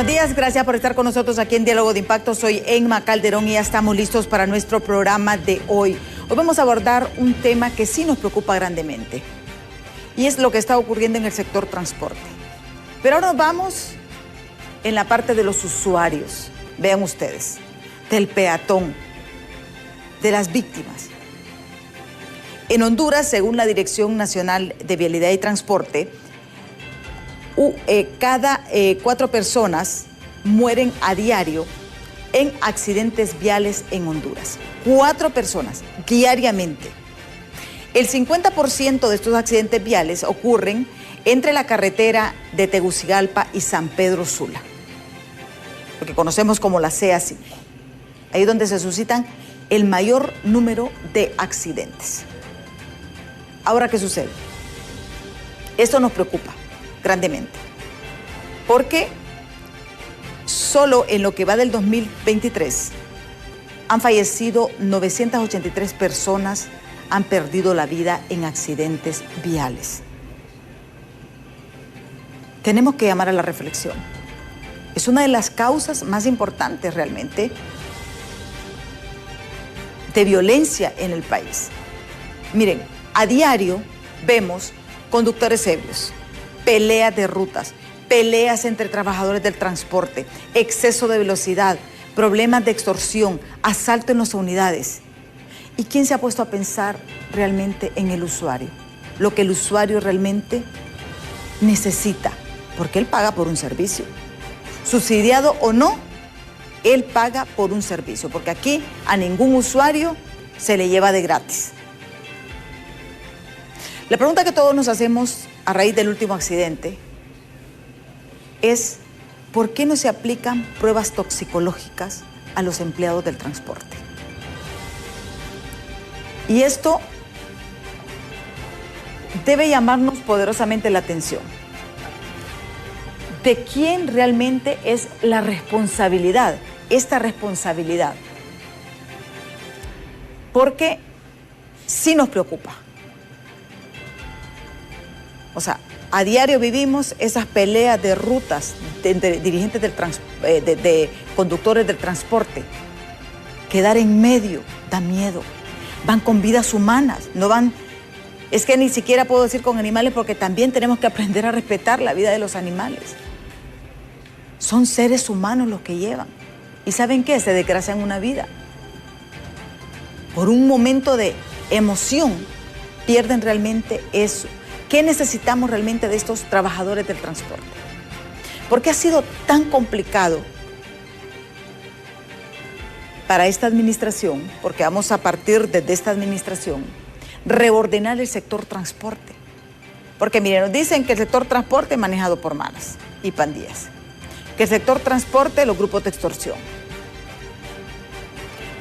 Buenos días, gracias por estar con nosotros aquí en Diálogo de Impacto. Soy Emma Calderón y ya estamos listos para nuestro programa de hoy. Hoy vamos a abordar un tema que sí nos preocupa grandemente y es lo que está ocurriendo en el sector transporte. Pero ahora nos vamos en la parte de los usuarios, vean ustedes, del peatón, de las víctimas. En Honduras, según la Dirección Nacional de Vialidad y Transporte, cada 4 personas mueren a diario en accidentes viales en Honduras. 4 personas diariamente. El 50% de estos accidentes viales ocurren entre la carretera de Tegucigalpa y San Pedro Sula, lo que conocemos como la CA5. Ahí es donde se suscitan el mayor número de accidentes. Ahora, ¿qué sucede? Esto nos preocupa grandemente, porque solo en lo que va del 2023 han fallecido 983 personas, han perdido la vida en accidentes viales. Tenemos que llamar a la reflexión. Es una de las causas más importantes realmente de violencia en el país. Miren, a diario vemos conductores ebrios, peleas de rutas, peleas entre trabajadores del transporte, exceso de velocidad, problemas de extorsión, asalto en las unidades. ¿Y quién se ha puesto a pensar realmente en el usuario? Lo que el usuario realmente necesita, porque él paga por un servicio. Subsidiado o no, él paga por un servicio, porque aquí a ningún usuario se le lleva de gratis. La pregunta que todos nos hacemos a raíz del último accidente es ¿por qué no se aplican pruebas toxicológicas a los empleados del transporte? Y esto debe llamarnos poderosamente la atención. ¿De quién realmente es la responsabilidad? Esta responsabilidad. Porque sí nos preocupa. O sea, a diario vivimos esas peleas de rutas entre dirigentes de conductores del transporte. Quedar en medio da miedo. Van con vidas humanas, no van... Es que ni siquiera puedo decir con animales porque también tenemos que aprender a respetar la vida de los animales. Son seres humanos los que llevan. ¿Y saben qué? Se desgracian una vida. Por un momento de emoción pierden realmente eso. ¿Qué necesitamos realmente de estos trabajadores del transporte? ¿Por qué ha sido tan complicado para esta administración? Porque vamos a partir desde esta administración, reordenar el sector transporte. Porque miren, nos dicen que el sector transporte es manejado por maras y pandillas. Que el sector transporte, los grupos de extorsión.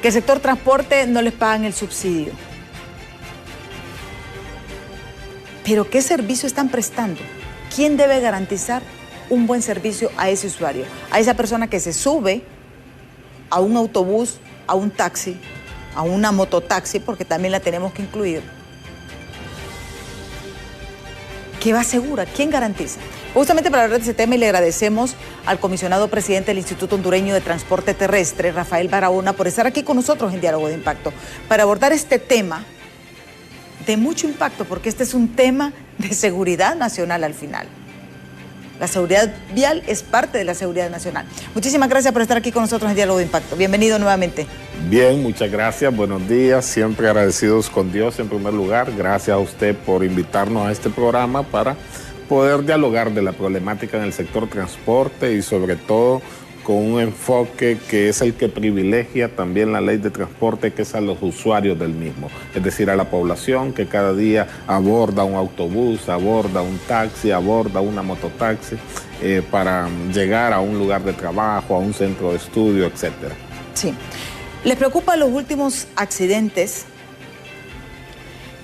Que el sector transporte no les pagan el subsidio. Pero ¿qué servicio están prestando? ¿Quién debe garantizar un buen servicio a ese usuario? A esa persona que se sube a un autobús, a un taxi, a una mototaxi, porque también la tenemos que incluir. ¿Qué va segura? ¿Quién garantiza? Justamente para hablar de ese tema, y le agradecemos al comisionado presidente del Instituto Hondureño de Transporte Terrestre, Rafael Barahona, por estar aquí con nosotros en Diálogo de Impacto, para abordar este tema de mucho impacto, porque este es un tema de seguridad nacional al final. La seguridad vial es parte de la seguridad nacional. Muchísimas gracias por estar aquí con nosotros en Diálogo de Impacto. Bienvenido nuevamente. Bien, muchas gracias. Buenos días. Siempre agradecidos con Dios en primer lugar. Gracias a usted por invitarnos a este programa para poder dialogar de la problemática en el sector transporte y sobre todo con un enfoque que es el que privilegia también la ley de transporte, que es a los usuarios del mismo, es decir, a la población que cada día aborda un autobús, aborda un taxi, aborda una mototaxi para llegar a un lugar de trabajo, a un centro de estudio, etcétera. Sí. ¿Les preocupan los últimos accidentes?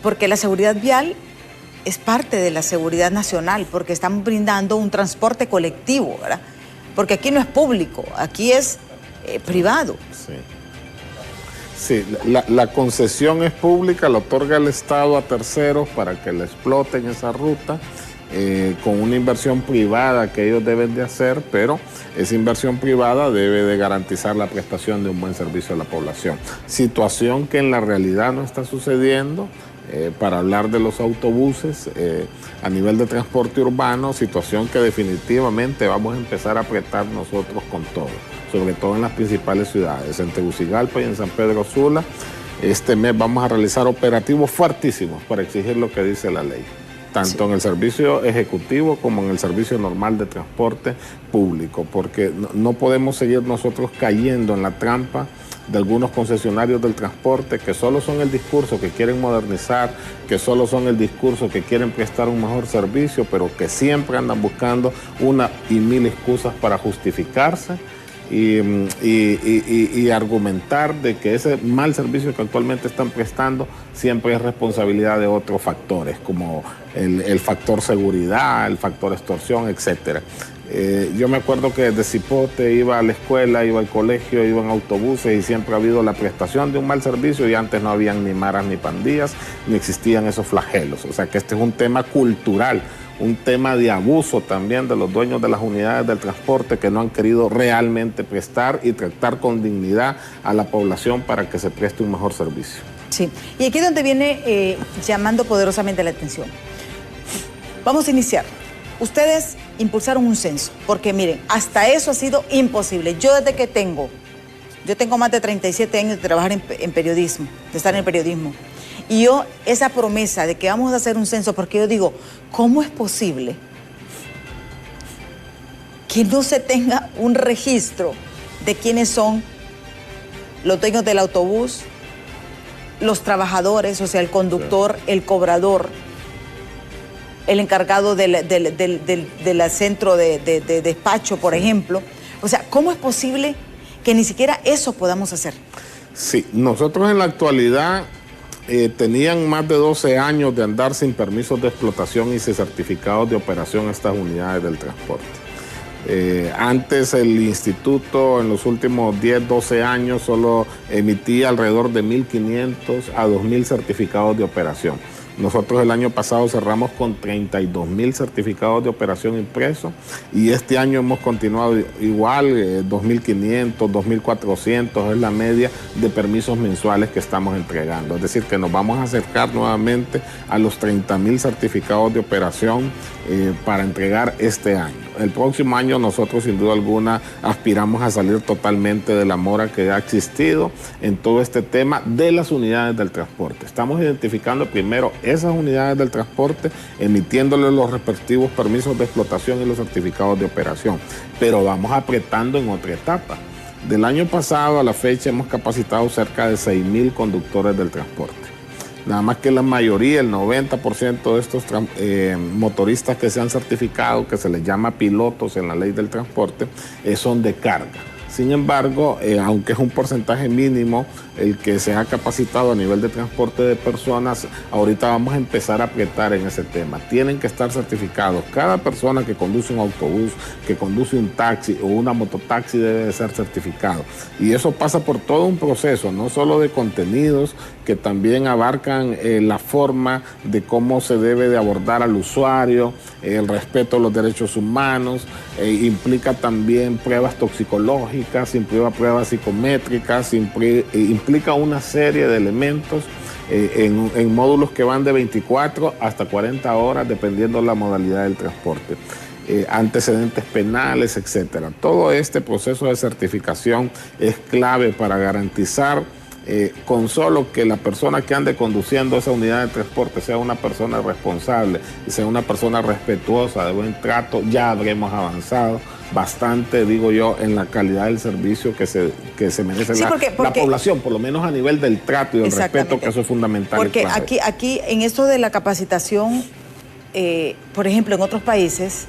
Porque la seguridad vial es parte de la seguridad nacional, porque están brindando un transporte colectivo, ¿verdad? Porque aquí no es público, aquí es privado. Sí, la concesión es pública, la otorga el Estado a terceros para que le exploten esa ruta. con una inversión privada que ellos deben de hacer, pero esa inversión privada debe de garantizar la prestación de un buen servicio a la población. Situación que en la realidad no está sucediendo. Para hablar de los autobuses a nivel de transporte urbano, situación que definitivamente vamos a empezar a apretar nosotros con todo, sobre todo en las principales ciudades, en Tegucigalpa y en San Pedro Sula. Este mes vamos a realizar operativos fuertísimos para exigir lo que dice la ley, tanto en el servicio ejecutivo como en el servicio normal de transporte público, porque no podemos seguir nosotros cayendo en la trampa de algunos concesionarios del transporte que solo son el discurso que quieren modernizar, que solo son el discurso que quieren prestar un mejor servicio, pero que siempre andan buscando una y mil excusas para justificarse y argumentar de que ese mal servicio que actualmente están prestando siempre es responsabilidad de otros factores, como el factor seguridad, el factor extorsión, etcétera. Yo me acuerdo que desde Cipote iba a la escuela, iba al colegio, iba en autobuses y siempre ha habido la prestación de un mal servicio y antes no habían ni maras ni pandillas, ni existían esos flagelos. O sea que este es un tema cultural, un tema de abuso también de los dueños de las unidades del transporte que no han querido realmente prestar y tratar con dignidad a la población para que se preste un mejor servicio. Sí, y aquí es donde viene llamando poderosamente la atención. Vamos a iniciar. Ustedes impulsaron un censo, porque miren, hasta eso ha sido imposible. Yo tengo más de 37 años de trabajar en periodismo, de estar en el periodismo. Y yo, esa promesa de que vamos a hacer un censo, porque yo digo, ¿cómo es posible que no se tenga un registro de quiénes son los dueños del autobús, los trabajadores, o sea, el conductor, el cobrador, el encargado del centro de despacho, por ejemplo? O sea, ¿cómo es posible que ni siquiera eso podamos hacer? Sí, nosotros en la actualidad tenían más de 12 años de andar sin permisos de explotación y sin certificados de operación estas unidades del transporte. Antes el instituto en los últimos 10, 12 años solo emitía alrededor de 1.500 a 2.000 certificados de operación. Nosotros el año pasado cerramos con 32.000 certificados de operación impresos y este año hemos continuado igual, 2.500, 2.400 es la media de permisos mensuales que estamos entregando. Es decir, que nos vamos a acercar nuevamente a los 30.000 certificados de operación para entregar este año. El próximo año nosotros sin duda alguna aspiramos a salir totalmente de la mora que ha existido en todo este tema de las unidades del transporte. Estamos identificando primero esas unidades del transporte, emitiéndoles los respectivos permisos de explotación y los certificados de operación, pero vamos apretando en otra etapa. Del año pasado a la fecha hemos capacitado cerca de 6.000 conductores del transporte. Nada más que la mayoría, el 90% de estos motoristas que se han certificado, que se les llama pilotos en la ley del transporte, son de carga. Sin embargo, aunque es un porcentaje mínimo el que se ha capacitado a nivel de transporte de personas, ahorita vamos a empezar a apretar en ese tema. Tienen que estar certificados. Cada persona que conduce un autobús, que conduce un taxi o una mototaxi debe de ser certificado. Y eso pasa por todo un proceso, no solo de contenidos, que también abarcan la forma de cómo se debe de abordar al usuario, el respeto a los derechos humanos, implica también pruebas toxicológicas, implica pruebas psicométricas, implica una serie de elementos en módulos que van de 24 hasta 40 horas, dependiendo de la modalidad del transporte. Antecedentes penales, etcétera. Todo este proceso de certificación es clave para garantizar con solo que la persona que ande conduciendo esa unidad de transporte sea una persona responsable y sea una persona respetuosa, de buen trato, ya habremos avanzado bastante, digo yo, en la calidad del servicio que se merece la población, por lo menos a nivel del trato y del respeto, que eso es fundamental. Porque aquí en esto de la capacitación, por ejemplo, en otros países,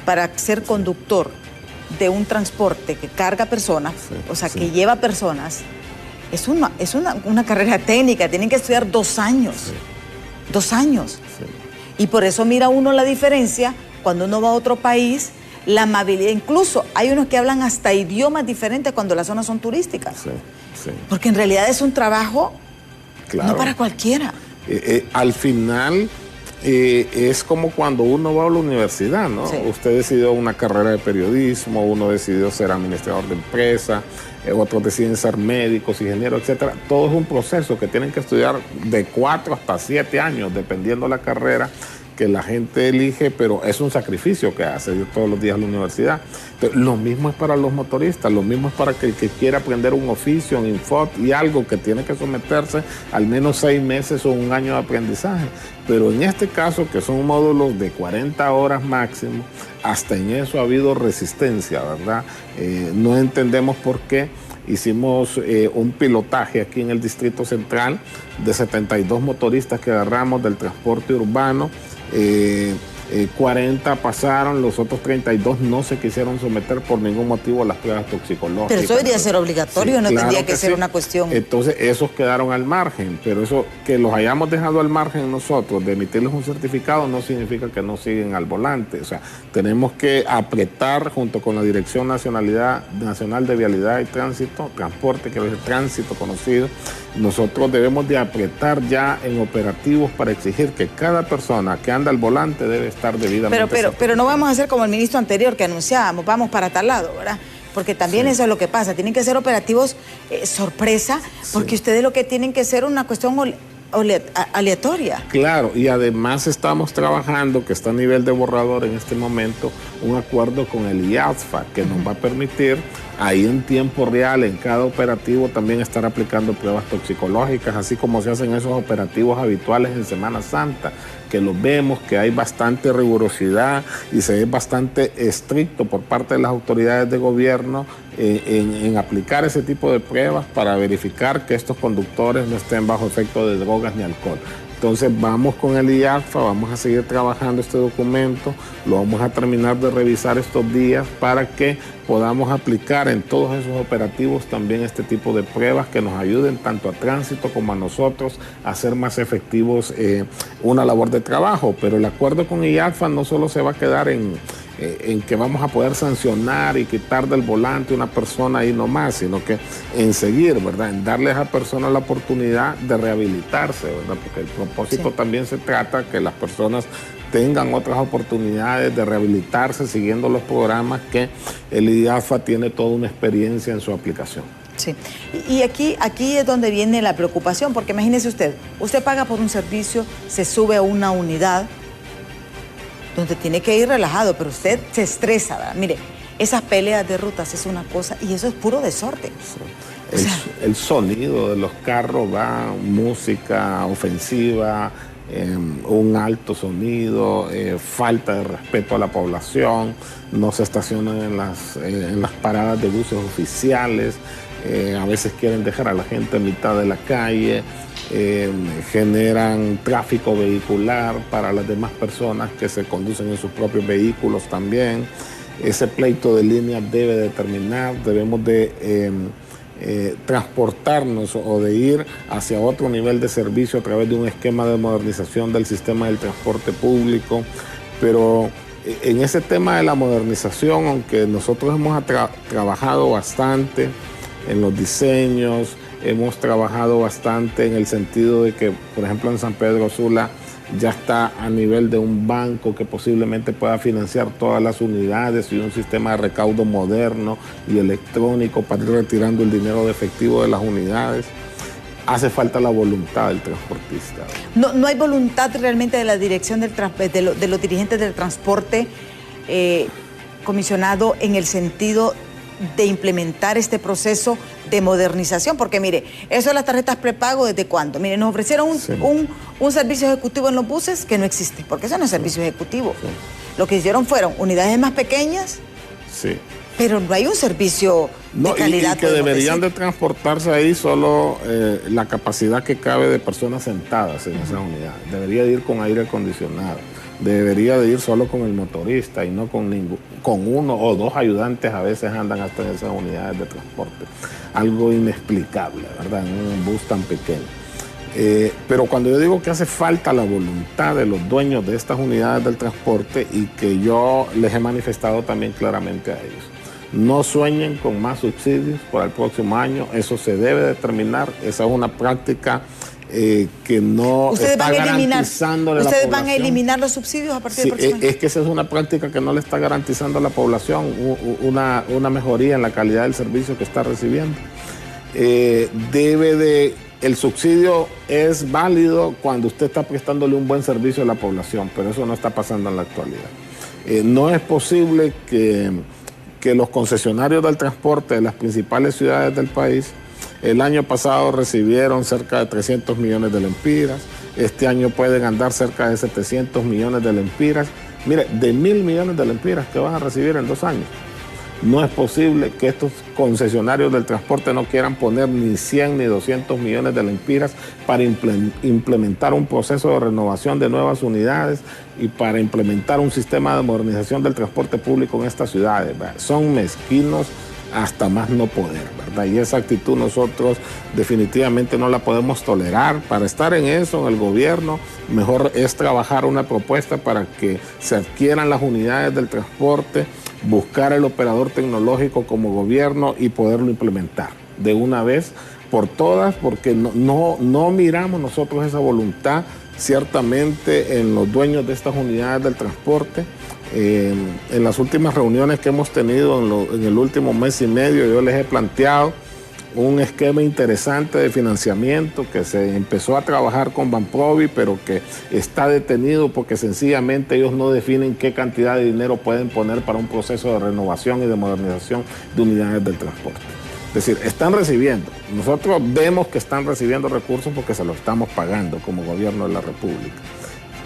para ser conductor de un transporte que carga personas, que lleva personas, es una carrera técnica, tienen que estudiar 2 años. Sí. 2 años. Sí. Y por eso mira uno la diferencia cuando uno va a otro país, la amabilidad. Incluso hay unos que hablan hasta idiomas diferentes cuando las zonas son turísticas. Sí, sí. Porque en realidad es un trabajo no para cualquiera. Al final, Es como cuando uno va a la universidad, ¿no? Sí. Usted decidió una carrera de periodismo, uno decidió ser administrador de empresa, otros deciden ser médicos, ingenieros, etcétera. Todo es un proceso que tienen que estudiar de 4 hasta 7 años, dependiendo de la carrera que la gente elige, pero es un sacrificio que hace ir todos los días a la universidad. Entonces, lo mismo es para los motoristas, lo mismo es para el que quiera aprender un oficio, un infot y algo que tiene que someterse al menos 6 meses o un año de aprendizaje. Pero en este caso, que son módulos de 40 horas máximo, hasta en eso ha habido resistencia, ¿verdad? No entendemos por qué. Hicimos un pilotaje aquí en el Distrito Central de 72 motoristas que agarramos del transporte urbano. 40 pasaron, los otros 32 no se quisieron someter por ningún motivo a las pruebas toxicológicas. Pero eso debería ser obligatorio, sí, no claro tendría que ser una cuestión. Entonces esos quedaron al margen, pero eso que los hayamos dejado al margen nosotros de emitirles un certificado no significa que no siguen al volante. O sea, tenemos que apretar junto con la Dirección Nacional de Vialidad y Tránsito, Transporte, que es el tránsito conocido. Nosotros debemos de apretar ya en operativos para exigir que cada persona que anda al volante debe estar debidamente. Pero no vamos a hacer como el ministro anterior que anunciábamos, vamos para tal lado, ¿verdad? Porque también sí, eso es lo que pasa, tienen que ser operativos sorpresa, porque sí, ustedes lo que tienen que ser una cuestión aleatoria. Claro, y además estamos trabajando, que está a nivel de borrador en este momento, un acuerdo con el IATFA que nos va a permitir ahí en tiempo real, en cada operativo, también estar aplicando pruebas toxicológicas, así como se hacen esos operativos habituales en Semana Santa, que los vemos, que hay bastante rigurosidad y se ve bastante estricto por parte de las autoridades de gobierno en aplicar ese tipo de pruebas para verificar que estos conductores no estén bajo efecto de drogas ni alcohol. Entonces vamos con el IATFA, vamos a seguir trabajando este documento, lo vamos a terminar de revisar estos días para que podamos aplicar en todos esos operativos también este tipo de pruebas que nos ayuden tanto a tránsito como a nosotros a hacer más efectivos una labor de trabajo. Pero el acuerdo con IATFA no solo se va a quedar en que vamos a poder sancionar y quitar del volante una persona ahí nomás, sino que en seguir, ¿verdad? En darle a esa persona la oportunidad de rehabilitarse, ¿verdad? Porque el propósito sí, también se trata que las personas tengan otras oportunidades de rehabilitarse siguiendo los programas que el IATFA tiene toda una experiencia en su aplicación. Sí, y aquí es donde viene la preocupación, porque imagínese usted paga por un servicio, se sube a una unidad donde tiene que ir relajado, pero usted se estresa, ¿verdad? Mire, esas peleas de rutas es una cosa y eso es puro desorden. Sí. El sonido de los carros va, música ofensiva, un alto sonido, falta de respeto a la población, no se estacionan en las paradas de buses oficiales, a veces quieren dejar a la gente en mitad de la calle, generan tráfico vehicular para las demás personas que se conducen en sus propios vehículos también. Ese pleito de líneas debe de terminar, debemos de transportarnos o de ir hacia otro nivel de servicio a través de un esquema de modernización del sistema del transporte público. Pero en ese tema de la modernización, aunque nosotros hemos trabajado bastante en los diseños, hemos trabajado bastante en el sentido de que, por ejemplo, en San Pedro Sula ya está a nivel de un banco que posiblemente pueda financiar todas las unidades y un sistema de recaudo moderno y electrónico para ir retirando el dinero de efectivo de las unidades. Hace falta la voluntad del transportista. No hay voluntad realmente de la dirección de los dirigentes del transporte, comisionado, en el sentido de implementar este proceso de modernización, porque mire, eso de las tarjetas prepago, ¿desde cuándo? Mire, nos ofrecieron sí, un servicio ejecutivo en los buses que no existe, porque eso no es servicio ejecutivo. Sí. Lo que hicieron fueron unidades más pequeñas, sí, pero no hay un servicio de calidad. Y que deberían de transportarse ahí solo la capacidad que cabe de personas sentadas en esa unidad. Debería de ir con aire acondicionado. Debería de ir solo con el motorista y no con uno o dos ayudantes, a veces andan hasta en esas unidades de transporte. Algo inexplicable, ¿verdad? En un bus tan pequeño. Pero cuando yo digo que hace falta la voluntad de los dueños de estas unidades del transporte y que yo les he manifestado también claramente a ellos, no sueñen con más subsidios para el próximo año, eso se debe determinar, esa es una práctica que no está garantizando la población. ¿Ustedes van a eliminar los subsidios a partir del próximo año? Es que esa es una práctica que no le está garantizando a la población una mejoría en la calidad del servicio que está recibiendo. El subsidio es válido cuando usted está prestándole un buen servicio a la población, pero eso no está pasando en la actualidad. No es posible que los concesionarios del transporte de las principales ciudades del país el año pasado recibieron cerca de 300 millones de lempiras, este año pueden andar cerca de 700 millones de lempiras. Mire, de 1.000 millones de lempiras que van a recibir en 2 años. No es posible que estos concesionarios del transporte no quieran poner ni 100 ni 200 millones de lempiras para implementar un proceso de renovación de nuevas unidades y para implementar un sistema de modernización del transporte público en estas ciudades, ¿verdad? Son mezquinos hasta más no poder, ¿verdad? Y esa actitud nosotros definitivamente no la podemos tolerar. Para estar en eso, en el gobierno, mejor es trabajar una propuesta para que se adquieran las unidades del transporte, buscar el operador tecnológico como gobierno y poderlo implementar de una vez por todas, porque no miramos nosotros esa voluntad ciertamente en los dueños de estas unidades del transporte. En las últimas reuniones que hemos tenido en el último mes y medio, yo les he planteado un esquema interesante de financiamiento que se empezó a trabajar con Banprovi, pero que está detenido porque sencillamente ellos no definen qué cantidad de dinero pueden poner para un proceso de renovación y de modernización de unidades del transporte. Es decir, están recibiendo. Nosotros vemos que están recibiendo recursos porque se los estamos pagando como gobierno de la República.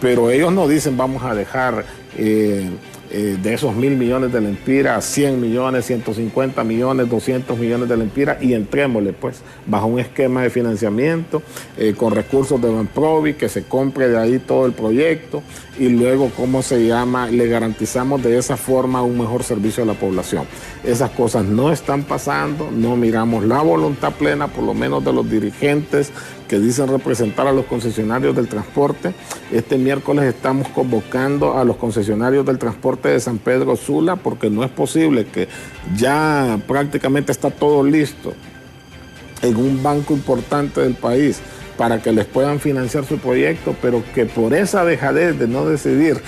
Pero ellos no dicen vamos a dejar de esos 1.000 millones de lempiras, 100 millones, 150 millones, 200 millones de lempiras y entrémosle pues bajo un esquema de financiamiento con recursos de Banprovi, que se compre de ahí todo el proyecto y luego, ¿cómo se llama? Le garantizamos de esa forma un mejor servicio a la población. Esas cosas no están pasando, no miramos la voluntad plena, por lo menos de los dirigentes que dicen representar a los concesionarios del transporte. Este miércoles estamos convocando a los concesionarios del transporte de San Pedro Sula, porque no es posible que ya prácticamente está todo listo en un banco importante del país para que les puedan financiar su proyecto, pero que por esa dejadez de no decidir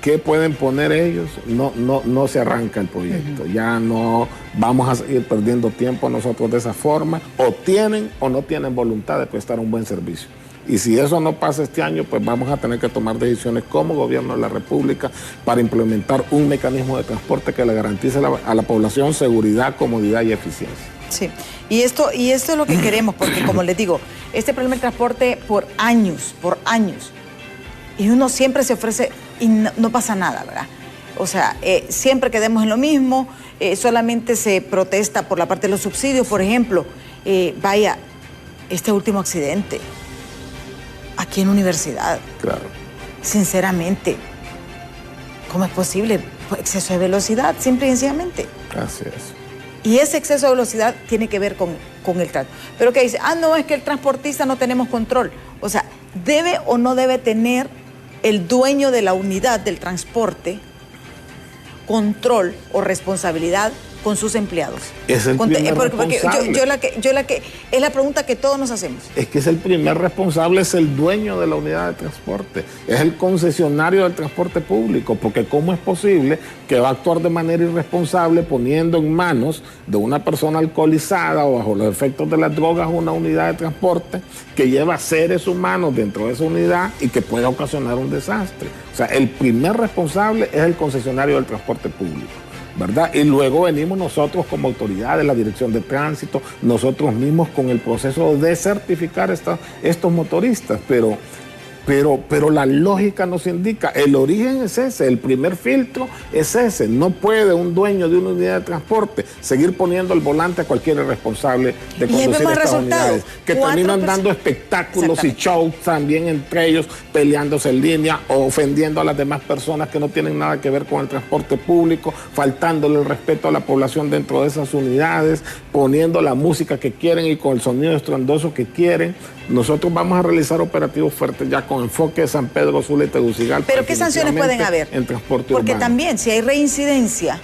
qué pueden poner ellos, no se arranca el proyecto. Ya no vamos a seguir perdiendo tiempo nosotros de esa forma. O tienen o no tienen voluntad de prestar un buen servicio. Y si eso no pasa este año, pues vamos a tener que tomar decisiones como gobierno de la República para implementar un mecanismo de transporte que le garantice a la población seguridad, comodidad y eficiencia. Sí, y esto es lo que queremos, porque como les digo, este problema del transporte por años, y uno siempre se ofrece y no pasa nada, ¿verdad? O sea, siempre quedemos en lo mismo, solamente se protesta por la parte de los subsidios. Por ejemplo, vaya, este último accidente aquí en Universidad. Claro. Sinceramente, ¿cómo es posible? Exceso de velocidad, simple y sencillamente. Así es. Y ese exceso de velocidad tiene que ver con el tránsito. Pero que dice, no, es que el transportista no tenemos control. O sea, ¿debe o no debe tener el dueño de la unidad del transporte control o responsabilidad con sus empleados? Es el primer responsable. Es la pregunta que todos nos hacemos. Es que es el primer responsable, es el dueño de la unidad de transporte, es el concesionario del transporte público, porque ¿cómo es posible que va a actuar de manera irresponsable poniendo en manos de una persona alcoholizada o bajo los efectos de las drogas una unidad de transporte que lleva seres humanos dentro de esa unidad y que puede ocasionar un desastre? O sea, el primer responsable es el concesionario del transporte público, ¿verdad? Y luego venimos nosotros como autoridad de la Dirección de Tránsito, nosotros mismos con el proceso de certificar estos motoristas, pero la lógica nos indica, el origen es ese, el primer filtro es ese. No puede un dueño de una unidad de transporte seguir poniendo el volante a cualquier irresponsable de conducir estas unidades, que terminan dando espectáculos y shows también entre ellos, peleándose en línea, ofendiendo a las demás personas que no tienen nada que ver con el transporte público, faltándole el respeto a la población dentro de esas unidades, poniendo la música que quieren y con el sonido estruendoso que quieren. Nosotros vamos a realizar operativos fuertes ya con enfoque de San Pedro Sula y Tegucigalpa. ¿Pero qué sanciones pueden haber? En transporte Porque urbano. También, si hay reincidencia.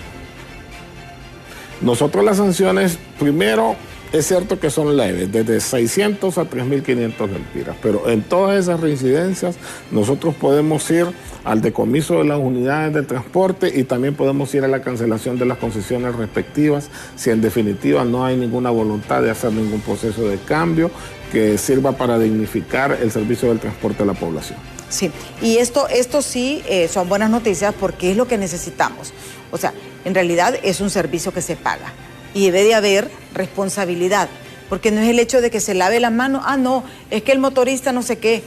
Nosotros las sanciones, primero, Es cierto que son leves, desde 600 a 3.500 lempiras, pero en todas esas reincidencias nosotros podemos ir al decomiso de las unidades de transporte y también podemos ir a la cancelación de las concesiones respectivas si en definitiva no hay ninguna voluntad de hacer ningún proceso de cambio que sirva para dignificar el servicio del transporte a la población. Sí, y esto sí son buenas noticias porque es lo que necesitamos. O sea, en realidad es un servicio que se paga. Y debe de haber responsabilidad, porque no es el hecho de que se lave las manos, no, es que el motorista no sé qué,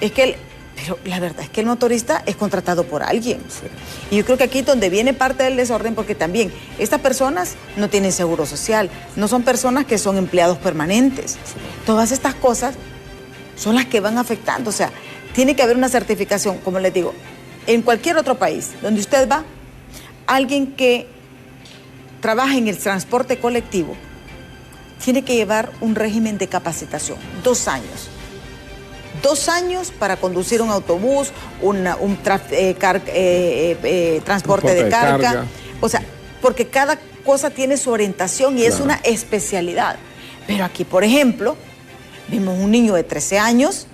pero la verdad es que el motorista es contratado por alguien. Sí. Y yo creo que aquí es donde viene parte del desorden, porque también estas personas no tienen seguro social, no son personas que son empleados permanentes. Sí. Todas estas cosas son las que van afectando, o sea, tiene que haber una certificación, como les digo, en cualquier otro país donde usted va, alguien que trabaja en el transporte colectivo, tiene que llevar un régimen de capacitación, 2 años. 2 años para conducir un autobús, transporte de carga. O sea, porque cada cosa tiene su orientación y es una especialidad. Pero aquí, por ejemplo, vimos un niño de 13 años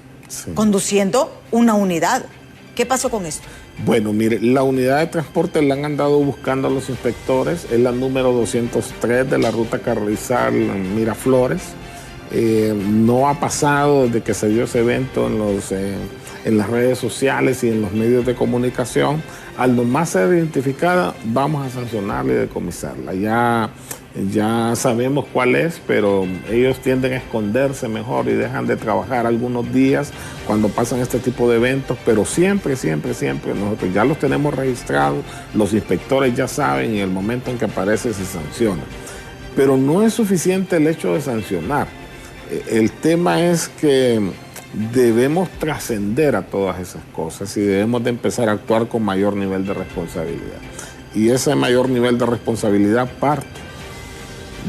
conduciendo una unidad. ¿Qué pasó con esto? Bueno, mire, la unidad de transporte la han andado buscando a los inspectores, es la número 203 de la ruta Carrizal Miraflores. No ha pasado desde que se dio ese evento en las redes sociales y en los medios de comunicación. Al nomás ser identificada, vamos a sancionarla y decomisarla. Ya sabemos cuál es, pero ellos tienden a esconderse mejor y dejan de trabajar algunos días cuando pasan este tipo de eventos, pero siempre nosotros ya los tenemos registrados, los inspectores ya saben y en el momento en que aparece se sanciona. Pero no es suficiente el hecho de sancionar. El tema es que debemos trascender a todas esas cosas y debemos de empezar a actuar con mayor nivel de responsabilidad. Y ese mayor nivel de responsabilidad parte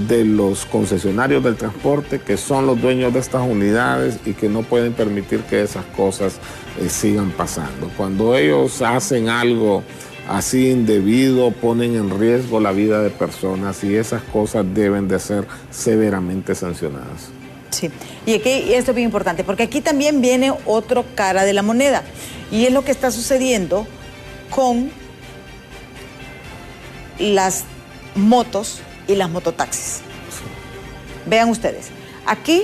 de los concesionarios del transporte, que son los dueños de estas unidades y que no pueden permitir que esas cosas sigan pasando. Cuando ellos hacen algo así indebido, ponen en riesgo la vida de personas y esas cosas deben de ser severamente sancionadas. Sí, y esto es bien importante, porque aquí también viene otra cara de la moneda, y es lo que está sucediendo con las motos y las mototaxis. Sí. Vean ustedes, aquí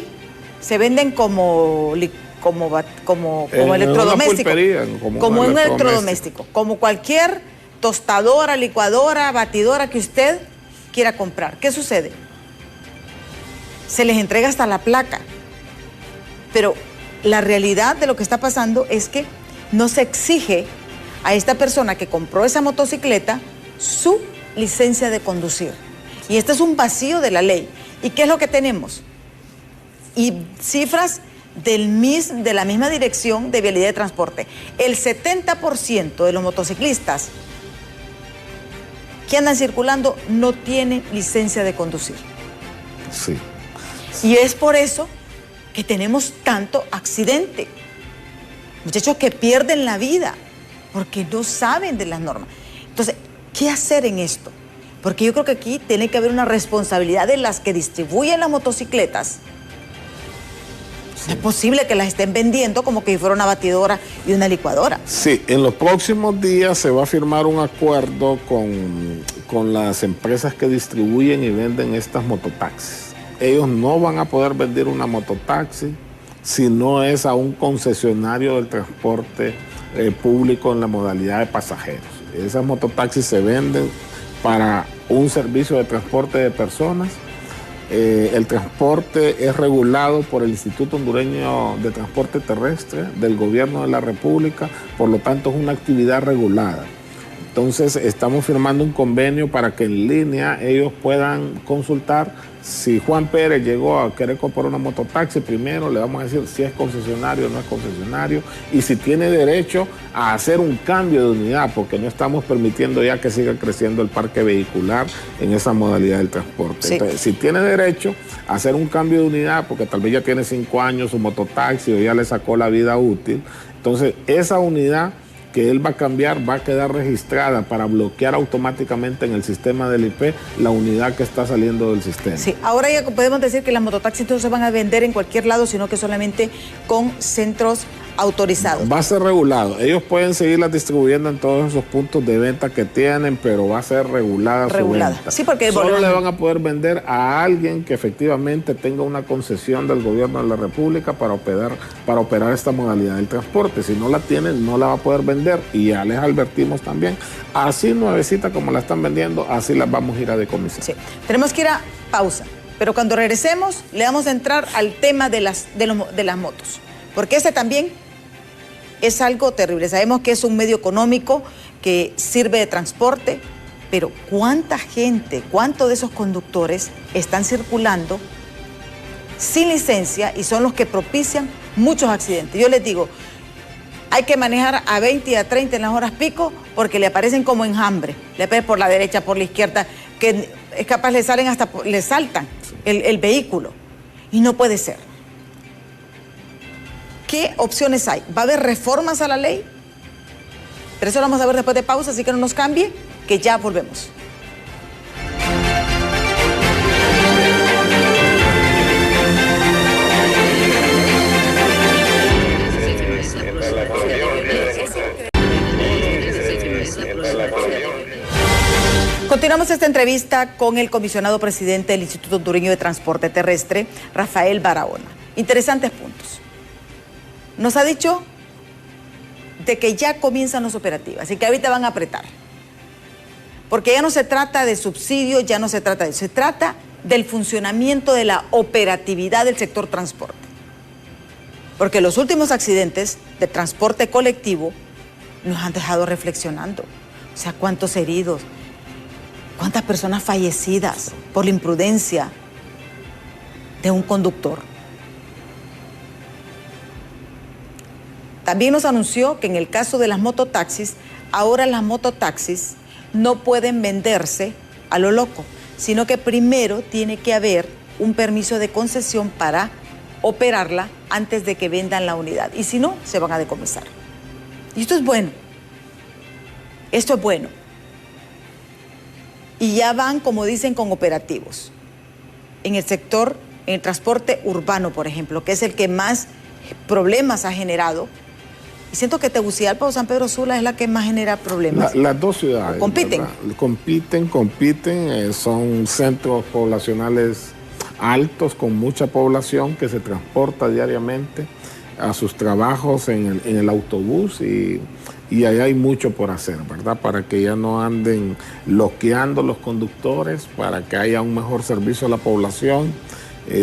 se venden como electrodoméstico, como un electrodoméstico, como cualquier tostadora, licuadora, batidora que usted quiera comprar. ¿Qué sucede? Se les entrega hasta la placa, pero la realidad de lo que está pasando es que no se exige a esta persona que compró esa motocicleta su licencia de conducir. Y este es un vacío de la ley. ¿Y qué es lo que tenemos? Y cifras de la misma Dirección de Vialidad de Transporte. El 70% de los motociclistas que andan circulando no tienen licencia de conducir. Sí. Y es por eso que tenemos tanto accidente. Muchachos que pierden la vida porque no saben de las normas. Entonces, ¿qué hacer en esto? Porque yo creo que aquí tiene que haber una responsabilidad de las que distribuyen las motocicletas. Sí. Es posible que las estén vendiendo como que fuera una batidora y una licuadora. Sí, en los próximos días se va a firmar un acuerdo con las empresas que distribuyen y venden estas mototaxis. Ellos no van a poder vender una mototaxi si no es a un concesionario del transporte público en la modalidad de pasajeros. Esas mototaxis se venden para un servicio de transporte de personas. El transporte es regulado por el Instituto Hondureño de Transporte Terrestre del Gobierno de la República, por lo tanto es una actividad regulada. Entonces estamos firmando un convenio para que en línea ellos puedan consultar. Si Juan Pérez llegó a querer comprar una mototaxi, primero le vamos a decir si es concesionario o no es concesionario y si tiene derecho a hacer un cambio de unidad, porque no estamos permitiendo ya que siga creciendo el parque vehicular en esa modalidad del transporte. Sí. Entonces, si tiene derecho a hacer un cambio de unidad, porque tal vez ya tiene 5 años su mototaxi o ya le sacó la vida útil, entonces esa unidad que él va a cambiar, va a quedar registrada para bloquear automáticamente en el sistema del IP la unidad que está saliendo del sistema. Sí, ahora ya podemos decir que las mototaxis no se van a vender en cualquier lado, sino que solamente con centros autorizados. Va a ser regulado. Ellos pueden seguirlas distribuyendo en todos esos puntos de venta que tienen, pero va a ser regulada su venta. Sí, porque solo le van a poder vender a alguien que efectivamente tenga una concesión del gobierno de la República para operar esta modalidad del transporte. Si no la tienen, no la va a poder vender. Y ya les advertimos también, así nuevecita como la están vendiendo, así las vamos a ir a decomisar. Sí. Tenemos que ir a pausa, pero cuando regresemos le vamos a entrar al tema de las motos, porque ese también es algo terrible. Sabemos que es un medio económico que sirve de transporte, pero ¿cuánta gente, cuántos de esos conductores están circulando sin licencia y son los que propician muchos accidentes? Yo les digo, hay que manejar a 20 y a 30 en las horas pico porque le aparecen como enjambre. Le aparecen por la derecha, por la izquierda, que es capaz, le saltan el vehículo. Y no puede ser. ¿Qué opciones hay? ¿Va a haber reformas a la ley? Pero eso lo vamos a ver después de pausa, así que no nos cambie, que ya volvemos. Continuamos esta entrevista con el comisionado presidente del Instituto Hondureño de Transporte Terrestre, Rafael Barahona. Interesantes puntos. Nos ha dicho de que ya comienzan los operativos y que ahorita van a apretar. Porque ya no se trata de subsidio, ya no se trata de eso. Se trata del funcionamiento de la operatividad del sector transporte. Porque los últimos accidentes de transporte colectivo nos han dejado reflexionando. O sea, cuántos heridos, cuántas personas fallecidas por la imprudencia de un conductor. También nos anunció que en el caso de las mototaxis, ahora las mototaxis no pueden venderse a lo loco, sino que primero tiene que haber un permiso de concesión para operarla antes de que vendan la unidad. Y si no, se van a decomisar. Y esto es bueno. Esto es bueno. Y ya van, como dicen, con operativos. En el sector, en el transporte urbano, por ejemplo, que es el que más problemas ha generado. Y siento que Tegucigalpa o San Pedro Sula es la que más genera problemas. Las dos ciudades. ¿Compiten? Compiten. Son centros poblacionales altos con mucha población que se transporta diariamente a sus trabajos en el autobús y ahí hay mucho por hacer, ¿verdad? Para que ya no anden bloqueando los conductores, para que haya un mejor servicio a la población.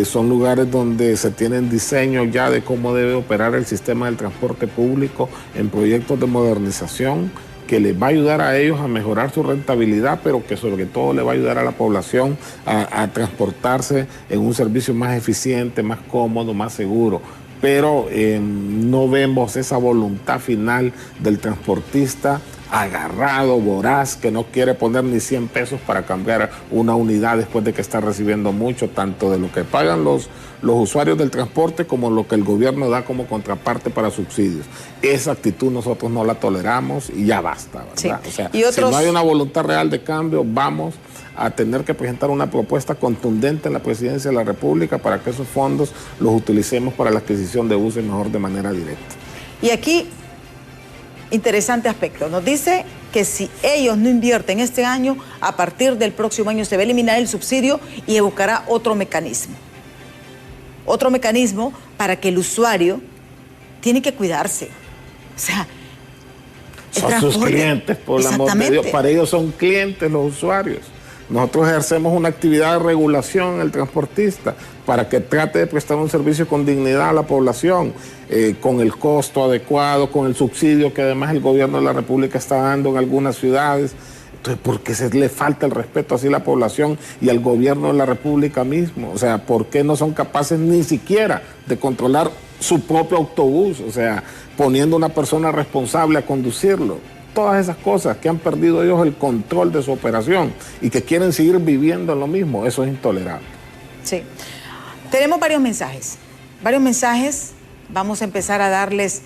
Son lugares donde se tienen diseños ya de cómo debe operar el sistema del transporte público en proyectos de modernización que les va a ayudar a ellos a mejorar su rentabilidad, pero que sobre todo le va a ayudar a la población a transportarse en un servicio más eficiente, más cómodo, más seguro. Pero no vemos esa voluntad final del transportista agarrado, voraz, que no quiere poner ni 100 pesos para cambiar una unidad después de que está recibiendo mucho, tanto de lo que pagan los usuarios del transporte como lo que el gobierno da como contraparte para subsidios. Esa actitud nosotros no la toleramos y ya basta, ¿verdad? Sí. O sea, si no hay una voluntad real de cambio, vamos a tener que presentar una propuesta contundente en la Presidencia de la República para que esos fondos los utilicemos para la adquisición de buses mejor de manera directa. Y aquí, interesante aspecto, nos dice que si ellos no invierten este año, a partir del próximo año se va a eliminar el subsidio y buscará otro mecanismo. Otro mecanismo para que el usuario tiene que cuidarse. O sea, son sus clientes, por el amor de Dios. Para ellos son clientes los usuarios. Nosotros ejercemos una actividad de regulación en el transportista para que trate de prestar un servicio con dignidad a la población, con el costo adecuado, con el subsidio que además el gobierno de la República está dando en algunas ciudades. Entonces, ¿por qué se le falta el respeto así a la población y al gobierno de la República mismo? O sea, ¿por qué no son capaces ni siquiera de controlar su propio autobús? O sea, poniendo a una persona responsable a conducirlo. Todas esas cosas que han perdido ellos el control de su operación y que quieren seguir viviendo en lo mismo, eso es intolerable. Sí. Tenemos varios mensajes. Vamos a empezar a darles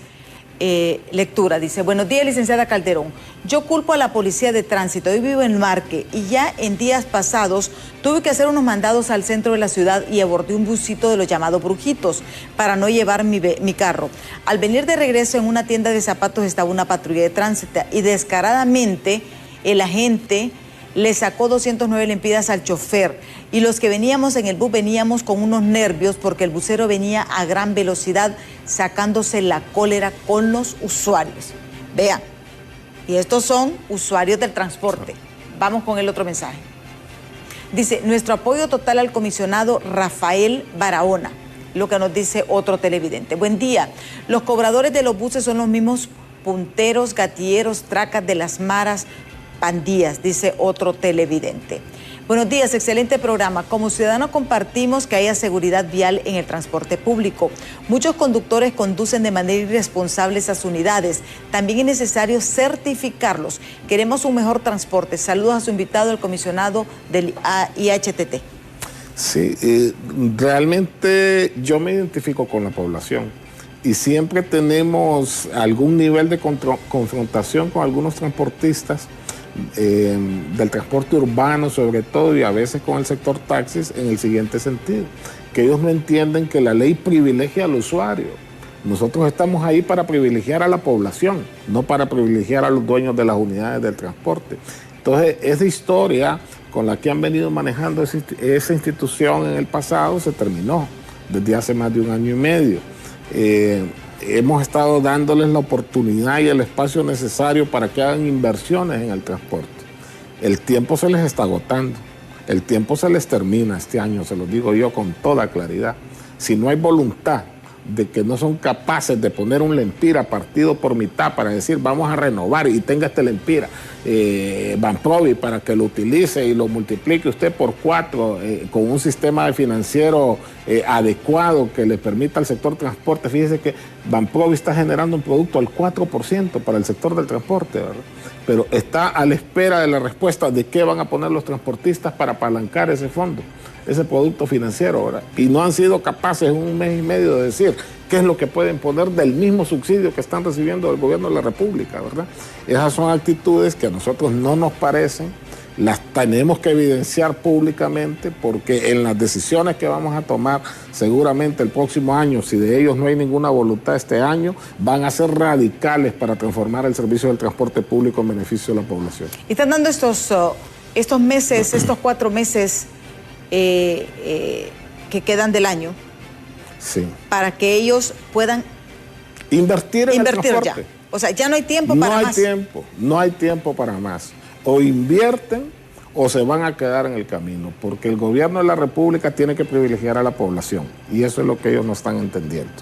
lectura. Dice, buenos días, licenciada Calderón. Yo culpo a la policía de tránsito. Hoy vivo en Marque y ya en días pasados tuve que hacer unos mandados al centro de la ciudad y abordé un busito de los llamados brujitos para no llevar mi carro. Al venir de regreso en una tienda de zapatos estaba una patrulla de tránsito y descaradamente el agente le sacó 209 lempiras al chofer y los que veníamos en el bus veníamos con unos nervios porque el busero venía a gran velocidad sacándose la cólera con los usuarios. Vean, y estos son usuarios del transporte. Vamos con el otro mensaje. Dice, nuestro apoyo total al comisionado Rafael Barahona, lo que nos dice otro televidente. Buen día, los cobradores de los buses son los mismos punteros, gatilleros, tracas de las maras, pandillas, dice otro televidente. Buenos días, excelente programa. Como ciudadanos compartimos que haya seguridad vial en el transporte público. Muchos conductores conducen de manera irresponsable esas unidades. También es necesario certificarlos. Queremos un mejor transporte. Saludos a su invitado, el comisionado del IHTT. Sí, realmente yo me identifico con la población y siempre tenemos algún nivel de confrontación con algunos transportistas del transporte urbano sobre todo y a veces con el sector taxis en el siguiente sentido, que ellos no entienden que la ley privilegia al usuario. Nosotros estamos ahí para privilegiar a la población, no para privilegiar a los dueños de las unidades del transporte. Entonces, esa historia con la que han venido manejando esa institución en el pasado se terminó desde hace más de 1 año y medio. Hemos estado dándoles la oportunidad y el espacio necesario para que hagan inversiones en el transporte. El tiempo se les está agotando, el tiempo se les termina este año, se lo digo yo con toda claridad. Si no hay voluntad de que no son capaces de poner un lempira partido por mitad para decir vamos a renovar y tenga este lempira, Banprovi, para que lo utilice y lo multiplique usted por 4 con un sistema financiero adecuado que le permita al sector transporte. Fíjese que Banprovi está generando un producto al 4% para el sector del transporte, ¿verdad? Pero está a la espera de la respuesta de qué van a poner los transportistas para apalancar ese fondo, ese producto financiero, ¿verdad? Y no han sido capaces en 1 mes y medio de decir qué es lo que pueden poner del mismo subsidio que están recibiendo del gobierno de la República, ¿verdad? Esas son actitudes que a nosotros no nos parecen, las tenemos que evidenciar públicamente porque en las decisiones que vamos a tomar seguramente el próximo año, si de ellos no hay ninguna voluntad este año, van a ser radicales para transformar el servicio del transporte público en beneficio de la población. Y están dando estos meses, estos 4 meses que quedan del año, sí, para que ellos puedan invertir en el transporte. Ya. O sea, ya no hay tiempo para más. No hay tiempo para más. O invierten o se van a quedar en el camino, porque el gobierno de la República tiene que privilegiar a la población y eso es lo que ellos no están entendiendo.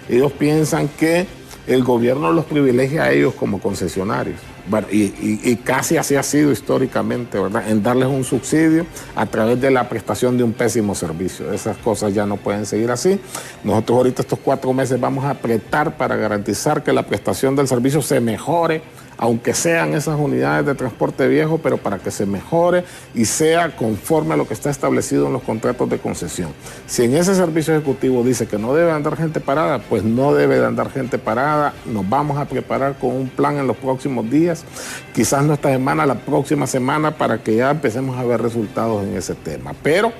Ellos piensan que el gobierno los privilegia a ellos como concesionarios. Bueno, y casi así ha sido históricamente, ¿verdad? En darles un subsidio a través de la prestación de un pésimo servicio. Esas cosas ya no pueden seguir así. Nosotros ahorita estos 4 meses vamos a apretar para garantizar que la prestación del servicio se mejore, aunque sean esas unidades de transporte viejo, pero para que se mejore y sea conforme a lo que está establecido en los contratos de concesión. Si en ese servicio ejecutivo dice que no debe andar gente parada, pues no debe de andar gente parada. Nos vamos a preparar con un plan en los próximos días, quizás no esta semana, la próxima semana, para que ya empecemos a ver resultados en ese tema. Pero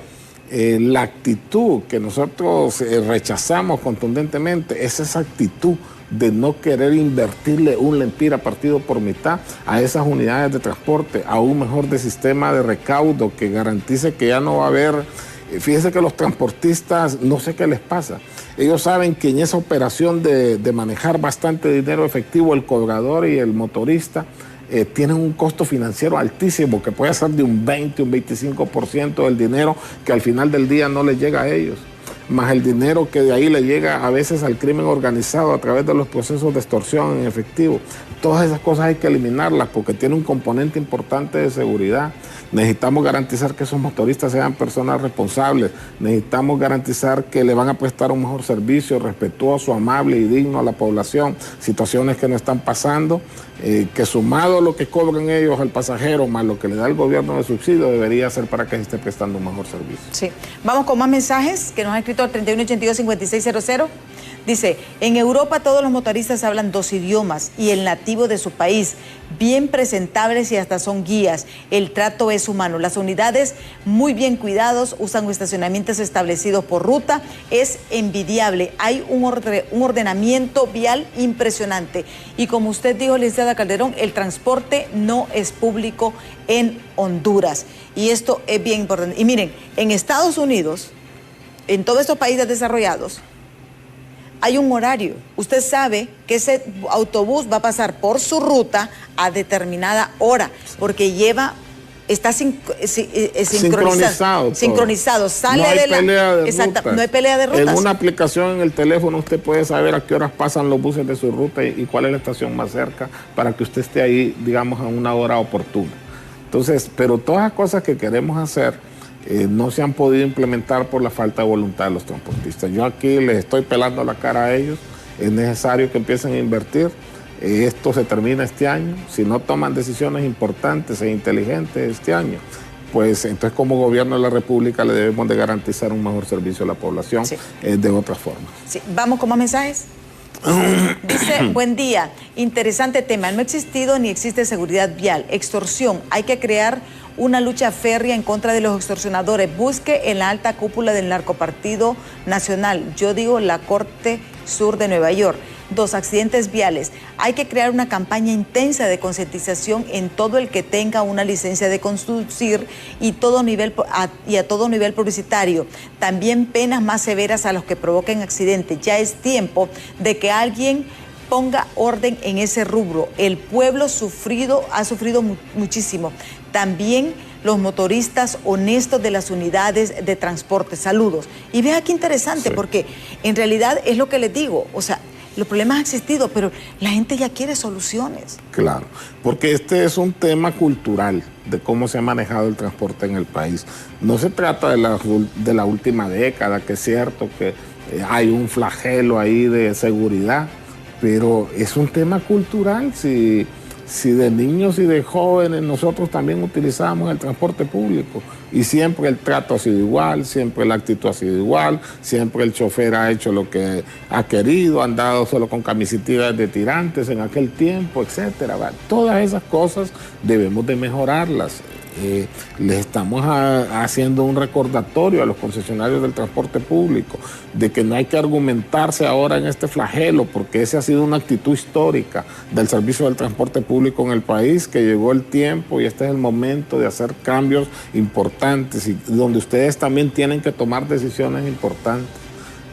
la actitud que nosotros rechazamos contundentemente es esa actitud de no querer invertirle un lempira partido por mitad a esas unidades de transporte, a un mejor sistema de recaudo que garantice que ya no va a haber. Fíjense que los transportistas, no sé qué les pasa, ellos saben que en esa operación de manejar bastante dinero efectivo, el cobrador y el motorista tienen un costo financiero altísimo que puede ser de un 20, un 25% del dinero que al final del día no les llega a ellos, más el dinero que de ahí le llega a veces al crimen organizado a través de los procesos de extorsión en efectivo. Todas esas cosas hay que eliminarlas porque tiene un componente importante de seguridad. Necesitamos garantizar que esos motoristas sean personas responsables. Necesitamos garantizar que le van a prestar un mejor servicio, respetuoso, amable y digno a la población. Situaciones que no están pasando, que sumado a lo que cobran ellos al pasajero, más lo que le da el gobierno de subsidio, debería ser para que se esté prestando un mejor servicio. Sí. Vamos con más mensajes que nos han escrito al 3182-5600. Dice, en Europa todos los motoristas hablan 2 idiomas y el nativo de su país, bien presentables y hasta son guías. El trato es humano. Las unidades muy bien cuidados, usan estacionamientos establecidos por ruta. Es envidiable. Hay un ordenamiento vial impresionante. Y como usted dijo, licenciada Calderón, el transporte no es público en Honduras. Y esto es bien importante. Y miren, en Estados Unidos, en todos estos países desarrollados, hay un horario. Usted sabe que ese autobús va a pasar por su ruta a determinada hora, porque está sincronizado. Sincronizado. Sale no hay de la pelea de exacto, rutas. no hay pelea de rutas. En una aplicación en el teléfono usted puede saber a qué horas pasan los buses de su ruta y cuál es la estación más cerca para que usted esté ahí, digamos, a una hora oportuna. Entonces, pero todas las cosas que queremos hacer no se han podido implementar por la falta de voluntad de los transportistas. Yo aquí les estoy pelando la cara a ellos. Es necesario que empiecen a invertir. Esto se termina este año. Si no toman decisiones importantes e inteligentes este año, pues entonces como gobierno de la República le debemos de garantizar un mejor servicio a la población de otra forma. Sí. Vamos con más mensajes. Dice, buen día, interesante tema. No ha existido ni existe seguridad vial, extorsión. Hay que crear una lucha férrea en contra de los extorsionadores. Busque en la alta cúpula del narcopartido nacional, yo digo la Corte Sur de Nueva York. 2, accidentes viales. Hay que crear una campaña intensa de concientización en todo el que tenga una licencia de conducir y a todo nivel publicitario. También penas más severas a los que provoquen accidentes. Ya es tiempo de que alguien ponga orden en ese rubro. El pueblo ha sufrido muchísimo. También los motoristas honestos de las unidades de transporte. Saludos. Y vea qué interesante, porque en realidad es lo que les digo, o sea, los problemas han existido, pero la gente ya quiere soluciones. Claro, porque este es un tema cultural de cómo se ha manejado el transporte en el país. No se trata de la última década, que es cierto que hay un flagelo ahí de seguridad, pero es un tema cultural. Si de niños y de jóvenes nosotros también utilizamos el transporte público y siempre el trato ha sido igual, siempre la actitud ha sido igual, siempre el chofer ha hecho lo que ha querido, ha andado solo con camisetas de tirantes en aquel tiempo, etcétera. Todas esas cosas debemos de mejorarlas. Les estamos haciendo un recordatorio a los concesionarios del transporte público de que no hay que argumentarse ahora en este flagelo, porque esa ha sido una actitud histórica del servicio del transporte público en el país, que llegó el tiempo y este es el momento de hacer cambios importantes y donde ustedes también tienen que tomar decisiones importantes.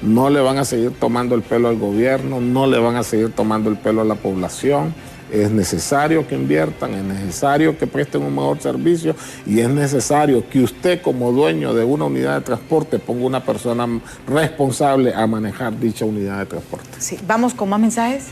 No le van a seguir tomando el pelo al gobierno, no le van a seguir tomando el pelo a la población. Es necesario que inviertan, es necesario que presten un mejor servicio y es necesario que usted como dueño de una unidad de transporte ponga una persona responsable a manejar dicha unidad de transporte. Sí, vamos con más mensajes.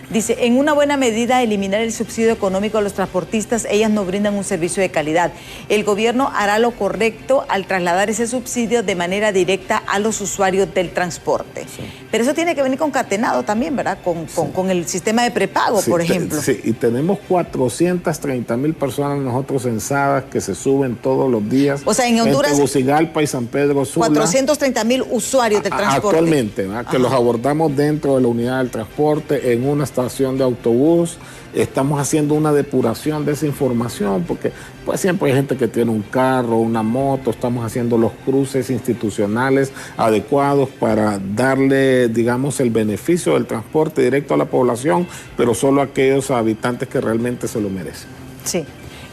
Dice, en una buena medida eliminar el subsidio económico a los transportistas, ellas no brindan un servicio de calidad. El gobierno hará lo correcto al trasladar ese subsidio de manera directa a los usuarios del transporte. Sí. Pero eso tiene que venir concatenado también, ¿verdad? Con el sistema de prepago, por ejemplo. Sí, y tenemos 430,000 personas nosotros censadas que se suben todos los días. O sea, en Honduras, entre Tegucigalpa y San Pedro Sula. 430,000 usuarios del transporte. Actualmente, que los abordamos dentro de la unidad del transporte, en una estación de autobús. Estamos haciendo una depuración de esa información porque pues siempre hay gente que tiene un carro, una moto. Estamos haciendo los cruces institucionales adecuados para darle, digamos, el beneficio del transporte directo a la población, pero solo a aquellos habitantes que realmente se lo merecen. Sí,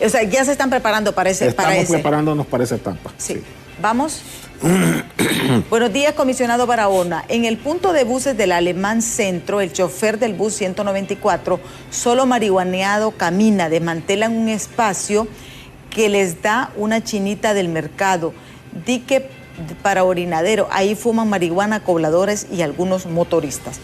o sea, ya se están preparando para ese. Estamos preparándonos para esa etapa. Sí. Vamos. Buenos días, comisionado Barahona. En el punto de buses del Alemán Centro, el chofer del bus 194, solo marihuaneado, camina, desmantelan un espacio que les da una chinita del mercado, dique para orinadero, ahí fuman marihuana cobladores y algunos motoristas.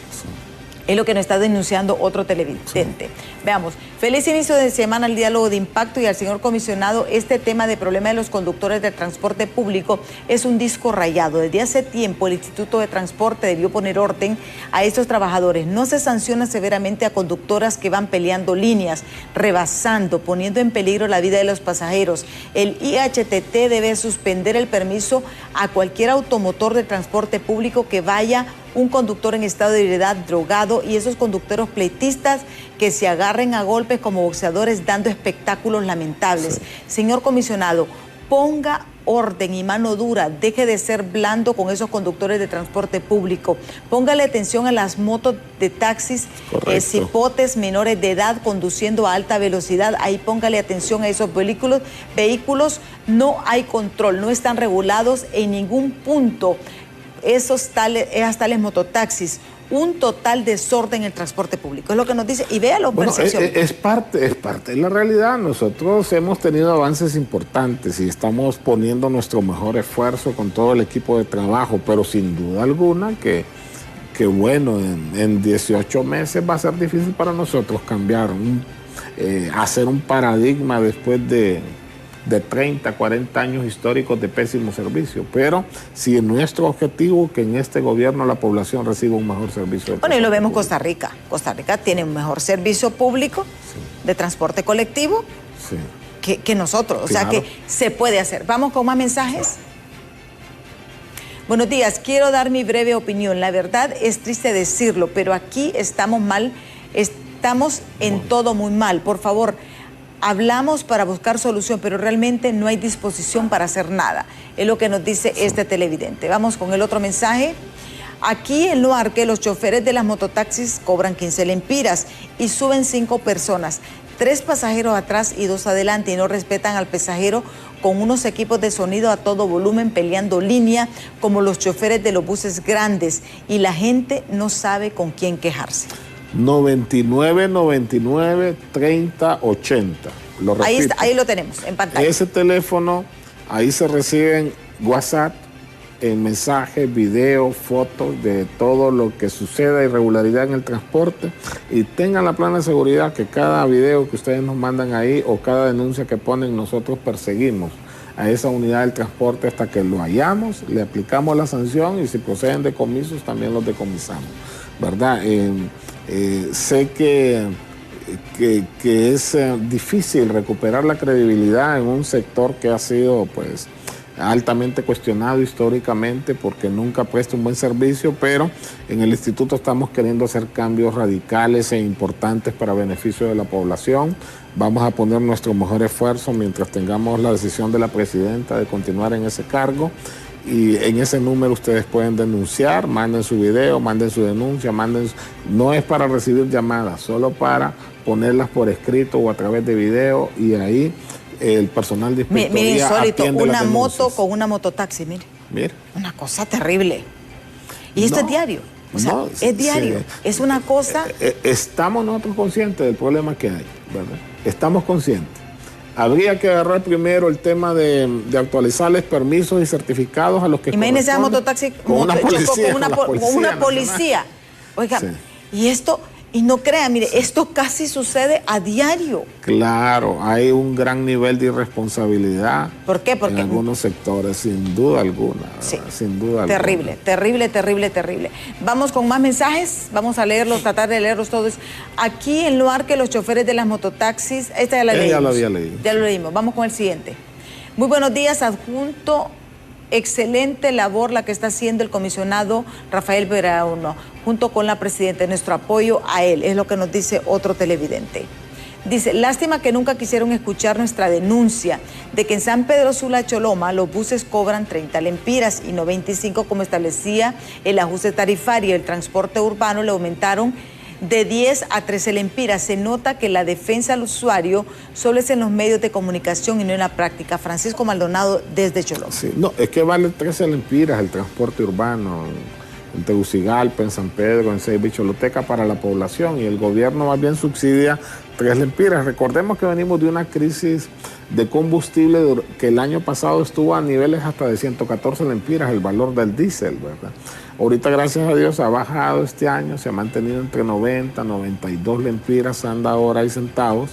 Es lo que nos está denunciando otro televidente. Veamos, feliz inicio de semana al diálogo de impacto y al señor comisionado. Este tema de problema de los conductores de transporte público es un disco rayado. Desde hace tiempo el Instituto de Transporte debió poner orden a estos trabajadores. No se sanciona severamente a conductoras que van peleando líneas, rebasando, poniendo en peligro la vida de los pasajeros. El IHTT debe suspender el permiso a cualquier automotor de transporte público que vaya un conductor en estado de ebriedad, drogado, y esos conductores pleitistas que se agarren a golpes como boxeadores dando espectáculos lamentables. Sí. Señor comisionado, ponga orden y mano dura, deje de ser blando con esos conductores de transporte público. Póngale atención a las motos de taxis, cipotes menores de edad conduciendo a alta velocidad. Ahí póngale atención a esos vehículos. No hay control, no están regulados en ningún punto. Esas tales mototaxis. Un total desorden en el transporte público, es lo que nos dice, y véalo, bueno, es parte de la realidad. Nosotros hemos tenido avances importantes y estamos poniendo nuestro mejor esfuerzo con todo el equipo de trabajo, pero sin duda alguna que bueno, en 18 meses va a ser difícil para nosotros cambiar, hacer un paradigma después de 30, 40 años históricos de pésimo servicio, pero si es nuestro objetivo que en este gobierno la población reciba un mejor servicio. Bueno, y lo vemos Costa Rica. Costa Rica tiene un mejor servicio público de transporte colectivo que nosotros, claro. O sea que se puede hacer. Vamos con más mensajes. Buenos días, quiero dar mi breve opinión. La verdad es triste decirlo, pero aquí estamos mal, estamos en todo muy mal. Por favor, hablamos para buscar solución, pero realmente no hay disposición para hacer nada. Es lo que nos dice este televidente. Vamos con el otro mensaje. Aquí en Luarque, los choferes de las mototaxis cobran 15 lempiras y suben 5 personas. 3 pasajeros atrás y 2 adelante, y no respetan al pasajero con unos equipos de sonido a todo volumen peleando línea como los choferes de los buses grandes, y la gente no sabe con quién quejarse. 99 99 30 80. Lo repito. Ahí lo tenemos en pantalla. Ese teléfono, ahí se reciben WhatsApp, mensajes, videos, fotos de todo lo que suceda, irregularidad en el transporte, y tengan la plena seguridad que cada video que ustedes nos mandan ahí o cada denuncia que ponen, nosotros perseguimos a esa unidad del transporte hasta que lo hallamos, le aplicamos la sanción, y si proceden decomisos también los decomisamos, ¿verdad? Sé que es difícil recuperar la credibilidad en un sector que ha sido pues altamente cuestionado históricamente porque nunca presta un buen servicio, pero en el instituto estamos queriendo hacer cambios radicales e importantes para beneficio de la población. Vamos a poner nuestro mejor esfuerzo mientras tengamos la decisión de la presidenta de continuar en ese cargo. Y en ese número ustedes pueden denunciar, manden su video, manden su denuncia, no es para recibir llamadas, solo para ponerlas por escrito o a través de video, y ahí el personal de inspectoría mire, insólito, atiende una las denuncias. moto con una mototaxi, mire. Una cosa terrible. Y esto es diario, o sea, es diario, es una cosa... Estamos nosotros conscientes del problema que hay, ¿verdad? Estamos conscientes. Habría que agarrar primero el tema de actualizarles permisos y certificados a los que imagínense a mototaxi con una policía. Oiga, sí. Y esto, y no crean, mire, esto casi sucede a diario. Claro, hay un gran nivel de irresponsabilidad. ¿Por qué? Porque en algunos sectores, sin duda alguna. Sí. Sin duda terrible, alguna. Terrible. Vamos con más mensajes, vamos a leerlos, tratar de leerlos todos. Aquí en Luarque, los choferes de las mototaxis, esta ya la leímos. Ya lo había leído. Ya lo leímos, vamos con el siguiente. Muy buenos días, adjunto. Excelente labor la que está haciendo el comisionado Rafael Berauno, junto con la presidenta. Nuestro apoyo a él, es lo que nos dice otro televidente. Dice, lástima que nunca quisieron escuchar nuestra denuncia de que en San Pedro Sula, Choloma, los buses cobran 30 lempiras y no 25 como establecía el ajuste tarifario. El transporte urbano le aumentaron de 10 a 13 lempiras. Se nota que la defensa al usuario solo es en los medios de comunicación y no en la práctica. Francisco Maldonado, desde Choloma. Sí, no, es que vale 13 lempiras el transporte urbano en Tegucigalpa, en San Pedro, en Ceiba, Choluteca para la población, y el gobierno más bien subsidia 3 lempiras. Recordemos que venimos de una crisis de combustible que el año pasado estuvo a niveles hasta de 114 lempiras el valor del diésel, ¿verdad? Ahorita, gracias a Dios, ha bajado este año, se ha mantenido entre 90, 92 lempiras, anda ahora ahí centavos.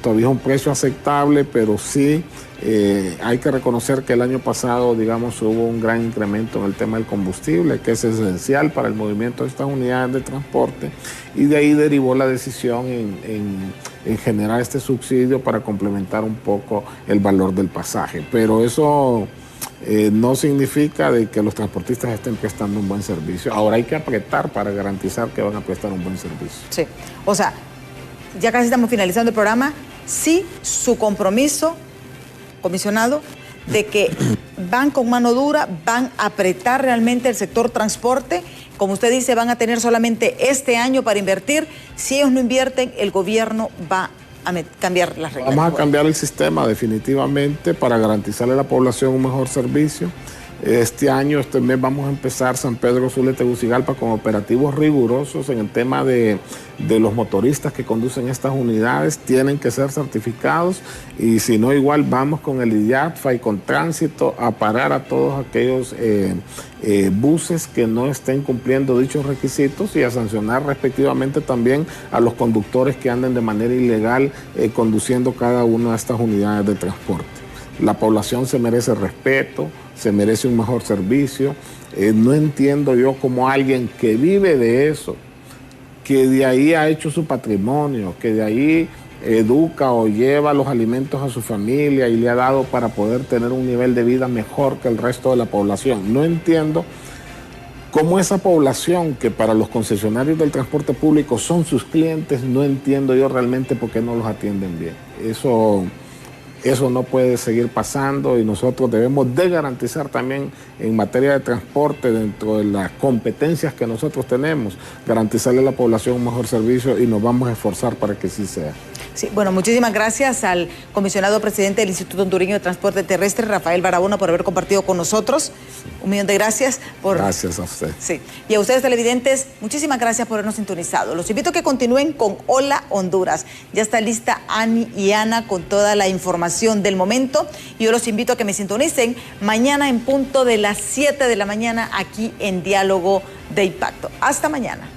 Todavía es un precio aceptable, pero sí hay que reconocer que el año pasado, digamos, hubo un gran incremento en el tema del combustible, que es esencial para el movimiento de estas unidades de transporte, y de ahí derivó la decisión en generar este subsidio para complementar un poco el valor del pasaje. Pero eso no significa de que los transportistas estén prestando un buen servicio. Ahora hay que apretar para garantizar que van a prestar un buen servicio. Sí, o sea, ya casi estamos finalizando el programa. Sí, su compromiso, comisionado, de que van con mano dura, van a apretar realmente el sector transporte. Como usted dice, van a tener solamente este año para invertir. Si ellos no invierten, el gobierno va a cambiar las reglas. Vamos a cambiar el sistema definitivamente para garantizarle a la población un mejor servicio. Este año, este mes, vamos a empezar San Pedro Sula, Tegucigalpa con operativos rigurosos en el tema de los motoristas que conducen estas unidades. Tienen que ser certificados y si no, igual vamos con el IDIATFA y con Tránsito a parar a todos aquellos buses que no estén cumpliendo dichos requisitos y a sancionar respectivamente también a los conductores que anden de manera ilegal conduciendo cada una de estas unidades de transporte. La población se merece respeto, se merece un mejor servicio. No entiendo yo como alguien que vive de eso, que de ahí ha hecho su patrimonio, que de ahí educa o lleva los alimentos a su familia y le ha dado para poder tener un nivel de vida mejor que el resto de la población. No entiendo cómo esa población que para los concesionarios del transporte público son sus clientes, no entiendo yo realmente por qué no los atienden bien. Eso no puede seguir pasando y nosotros debemos de garantizar también en materia de transporte, dentro de las competencias que nosotros tenemos, garantizarle a la población un mejor servicio y nos vamos a esforzar para que sí sea. Sí, bueno, muchísimas gracias al comisionado presidente del Instituto Hondureño de Transporte Terrestre, Rafael Barahona, por haber compartido con nosotros. 1.000.000 de gracias. Gracias a usted. Sí. Y a ustedes, televidentes, muchísimas gracias por habernos sintonizado. Los invito a que continúen con Hola Honduras. Ya está lista Ani y Ana con toda la información del momento. Y yo los invito a que me sintonicen mañana en punto de las 7 de la mañana aquí en Diálogo de Impacto. Hasta mañana.